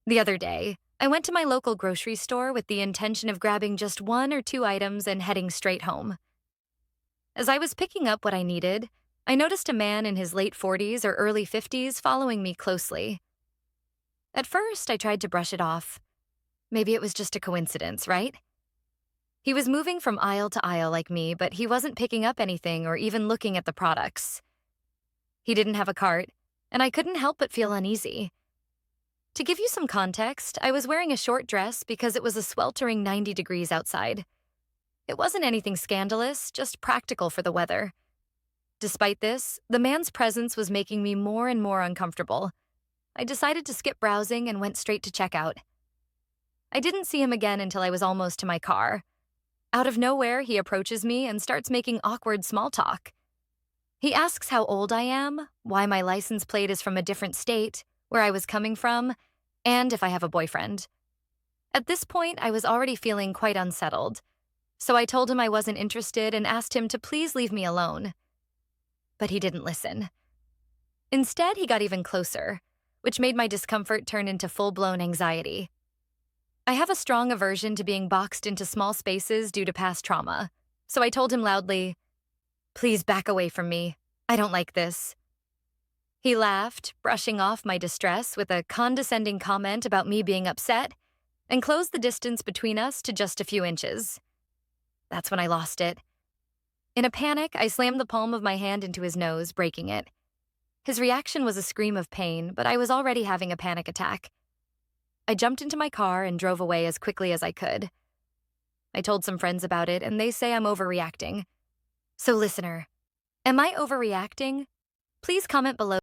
The other day, I went to my local grocery store with the intention of grabbing just one or two items and heading straight home. As I was picking up what I needed, I noticed a man in his late 40s or early 50s following me closely. At first, I tried to brush it off. Maybe it was just a coincidence, right? He was moving from aisle to aisle like me, but he wasn't picking up anything or even looking at the products. He didn't have a cart, and I couldn't help but feel uneasy. To give you some context, I was wearing a short dress because it was a sweltering 90 degrees outside. It wasn't anything scandalous, just practical for the weather. Despite this, the man's presence was making me more and more uncomfortable. I decided to skip browsing and went straight to checkout. I didn't see him again until I was almost to my car. Out of nowhere, he approaches me and starts making awkward small talk. He asks how old I am, why my license plate is from a different state, where I was coming from, and if I have a boyfriend. At this point, I was already feeling quite unsettled, so I told him I wasn't interested and asked him to please leave me alone. But he didn't listen. Instead, he got even closer, which made my discomfort turn into full-blown anxiety. I have a strong aversion to being boxed into small spaces due to past trauma, so I told him loudly, "Please back away from me. I don't like this." He laughed, brushing off my distress with a condescending comment about me being upset, and closed the distance between us to just a few inches. That's when I lost it. In a panic, I slammed the palm of my hand into his nose, breaking it. His reaction was a scream of pain, but I was already having a panic attack. I jumped into my car and drove away as quickly as I could. I told some friends about it, and they say I'm overreacting. So listener, am I overreacting? Please comment below.